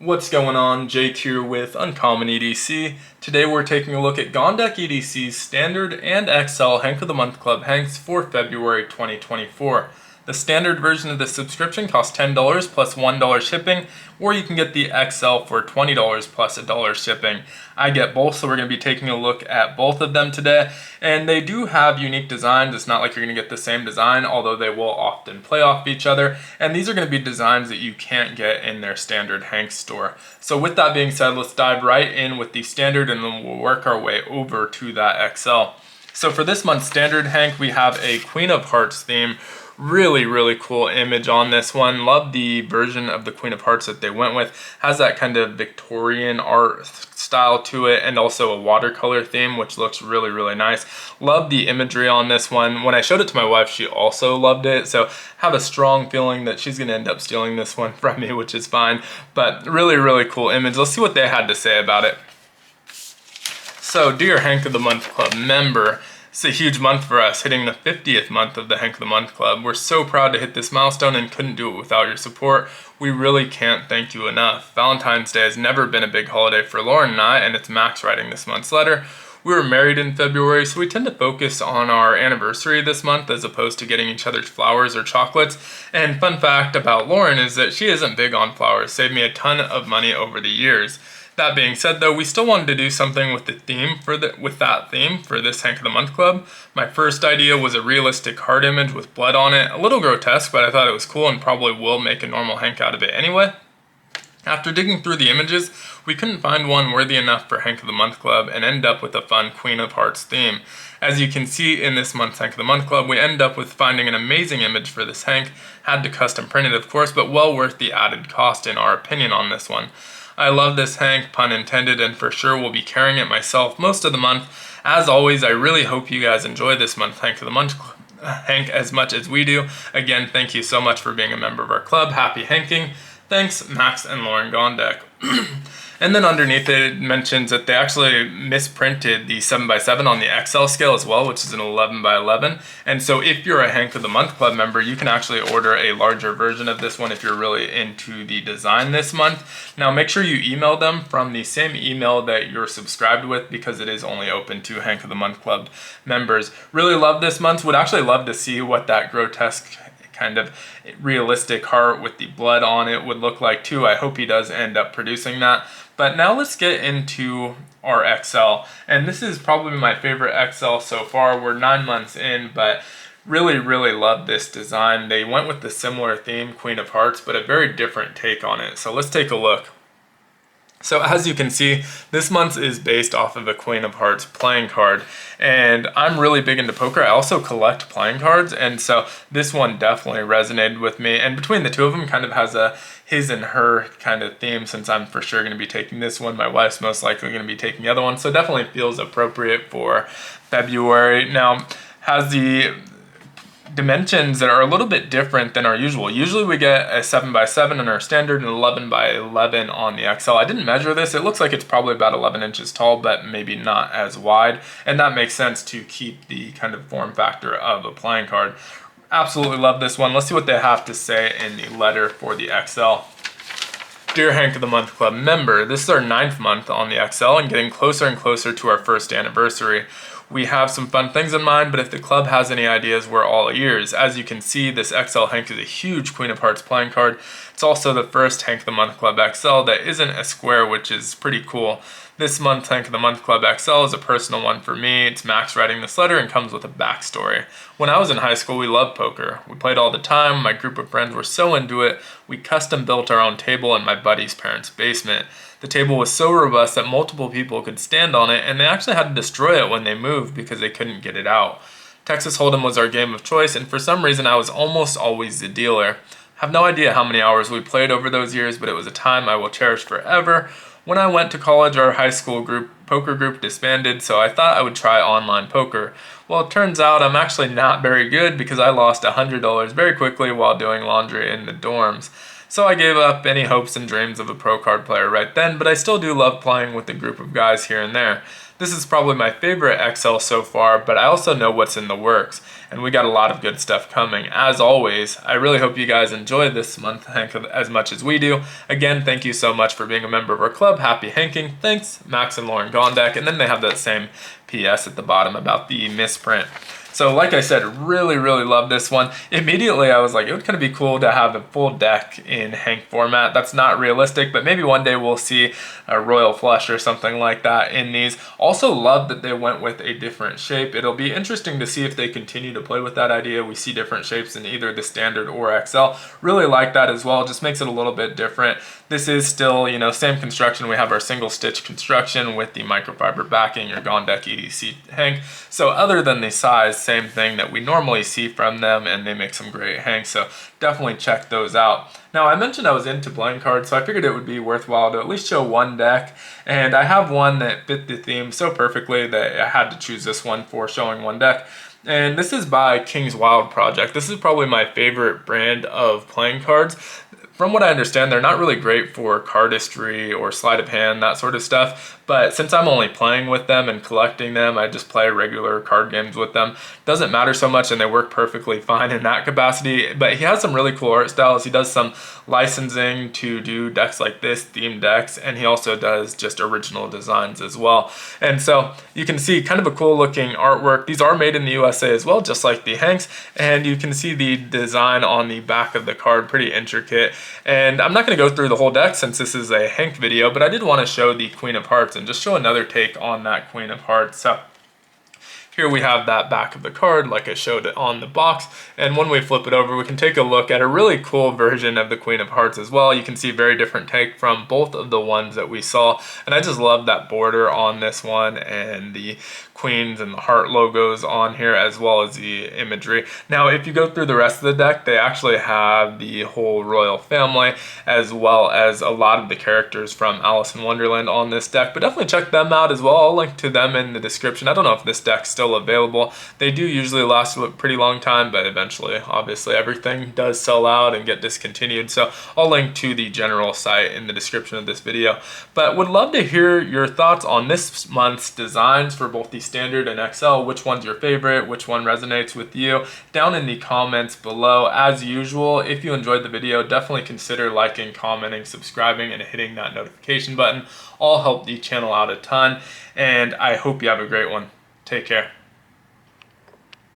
What's going on? Jake here with Uncommon EDC. Today we're taking a look at Gondek EDC's Standard and XL Hank of the Month Club Hanks for February 2024. The standard version of the subscription costs $10 plus $1 shipping, or you can get the XL for $20 plus $1 shipping. I get both, so we're going to be taking a look at both of them today. And they do have unique designs. It's not like you're going to get the same design, although they will often play off each other. And these are going to be designs that you can't get in their standard Hank store. So with that being said, let's dive right in with the standard and then we'll work our way over to that XL. So for this month's standard Hank, we have a Queen of Hearts theme. Really cool image on this one. Love the version of the Queen of Hearts that they went with. Has that kind of Victorian art style to it, and also a watercolor theme, which looks really nice. Love the imagery on this one. When I showed it to my wife, she also loved it, so have a strong feeling that she's gonna end up stealing this one from me, which is fine. But really cool image. Let's see what they had to say about it. So, dear Hank of the Month Club member, it's a huge month for us, hitting the 50th month of the Hank of the Month Club. We're so proud to hit this milestone and couldn't do it without your support. We really can't thank you enough. Valentine's Day has never been a big holiday for Lauren and I, and it's Max writing this month's letter. We were married in February, so we tend to focus on our anniversary this month as opposed to getting each other flowers or chocolates. And fun fact about Lauren is that she isn't big on flowers, saved me a ton of money over the years. That being said, though, we still wanted to do something with the theme with that theme for this Hank of the Month Club. My first idea was a realistic heart image with blood on it. A little grotesque, but I thought it was cool and probably will make a normal Hank out of it anyway. After digging through the images, we couldn't find one worthy enough for Hank of the Month Club and end up with a fun Queen of Hearts theme. As you can see in this month's Hank of the Month Club, we end up with finding an amazing image for this Hank. Had to custom print it, of course, but well worth the added cost in our opinion on this one. I love this Hank, pun intended, and for sure will be carrying it myself most of the month. As always, I really hope you guys enjoy this month's Hank of the Month Hank as much as we do. Again, thank you so much for being a member of our club. Happy hanking. Thanks, Max and Lauren Gondek. And then underneath it mentions that they actually misprinted the 7x7 on the XL scale as well, which is an 11x11. And so if you're a Hank of the Month Club member, you can actually order a larger version of this one if you're really into the design this month. Now make sure you email them from the same email that you're subscribed with, because it is only open to Hank of the Month Club members. Really love this month. Would actually love to see what that grotesque kind of realistic heart with the blood on it would look like too. I hope he does end up producing that. But now let's get into our XL. And this is probably my favorite XL so far. We're 9 months in, but really love this design. They went with the similar theme, Queen of Hearts, but a very different take on it. So let's take a look. So as you can see, this month is based off of a Queen of Hearts playing card, and I'm really big into poker. I also collect playing cards, and so this one definitely resonated with me, and between the two of them kind of has a his and her kind of theme, since I'm for sure going to be taking this one. My wife's most likely going to be taking the other one, so definitely feels appropriate for February. Now, has the dimensions that are a little bit different than our usual. Usually we get a 7x7 in our standard and 11x11 on the XL. I didn't measure this. It looks like it's probably about 11 inches tall, but maybe not as wide. And that makes sense to keep the kind of form factor of a playing card. Absolutely love this one. Let's see what they have to say in the letter for the XL. Dear Hank of the Month Club member, this is our 9th month on the XL and getting closer and closer to our first anniversary. We have some fun things in mind, but if the club has any ideas, we're all ears. As you can see, this XL Hank is a huge Queen of Hearts playing card. It's also the first Hank of the Month Club XL that isn't a square, which is pretty cool. This month's Hank of the Month Club XL is a personal one for me. It's Max writing this letter and comes with a backstory. When I was in high school, we loved poker. We played all the time. My group of friends were so into it, we custom built our own table in my buddy's parents' basement. The table was so robust that multiple people could stand on it, and they actually had to destroy it when they moved because they couldn't get it out. Texas Hold'em was our game of choice, and for some reason I was almost always the dealer. I have no idea how many hours we played over those years, but it was a time I will cherish forever. When I went to college, our high school poker group disbanded, so I thought I would try online poker. Well, it turns out I'm actually not very good because I lost $100 very quickly while doing laundry in the dorms. So I gave up any hopes and dreams of a pro card player right then, but I still do love playing with a group of guys here and there. This is probably my favorite XL so far, but I also know what's in the works, and we got a lot of good stuff coming. As always, I really hope you guys enjoy this month Hank as much as we do. Again, thank you so much for being a member of our club. Happy hanking. Thanks, Max and Lauren Gondek. And then they have that same PS at the bottom about the misprint. So like I said, really love this one. Immediately I was like, it would kind of be cool to have a full deck in Hank format. That's not realistic, but maybe one day we'll see a Royal Flush or something like that in these. Also love that they went with a different shape. It'll be interesting to see if they continue to play with that idea. We see different shapes in either the Standard or XL. Really like that as well. Just makes it a little bit different. This is still, same construction. We have our single stitch construction with the microfiber backing, your Gondek EDC Hank. So other than the size, same thing that we normally see from them, and they make some great hanks, so definitely check those out. Now I mentioned I was into playing cards, so I figured it would be worthwhile to at least show one deck, and I have one that fit the theme so perfectly that I had to choose this one for showing one deck. And this is by King's Wild Project. This is probably my favorite brand of playing cards. From what I understand, they're not really great for cardistry or sleight of hand, that sort of stuff. But since I'm only playing with them and collecting them, I just play regular card games with them. Doesn't matter so much, and they work perfectly fine in that capacity. But he has some really cool art styles. He does some licensing to do decks like this, themed decks, and he also does just original designs as well. And so you can see kind of a cool looking artwork. These are made in the USA as well, just like the Hanks. And you can see the design on the back of the card, pretty intricate. And I'm not going to go through the whole deck since this is a Hank video, but I did want to show the Queen of Hearts and just show another take on that Queen of Hearts. So here we have that back of the card like I showed it on the box, and when we flip it over we can take a look at a really cool version of the Queen of Hearts as well. You can see very different take from both of the ones that we saw, and I just love that border on this one and the Queens and the heart logos on here, as well as the imagery. Now if you go through the rest of the deck, they actually have the whole royal family as well as a lot of the characters from Alice in Wonderland on this deck, but definitely check them out as well. I'll link to them in the description. I don't know if this deck's still available. They do usually last a pretty long time, but eventually obviously everything does sell out and get discontinued, so I'll link to the general site in the description of this video. But would love to hear your thoughts on this month's designs for both the Standard and XL. Which one's your favorite? Which one resonates with you? Down in the comments below. As usual, if you enjoyed the video, definitely consider liking, commenting, subscribing, and hitting that notification button. All help the channel out a ton, and I hope you have a great one. Take care.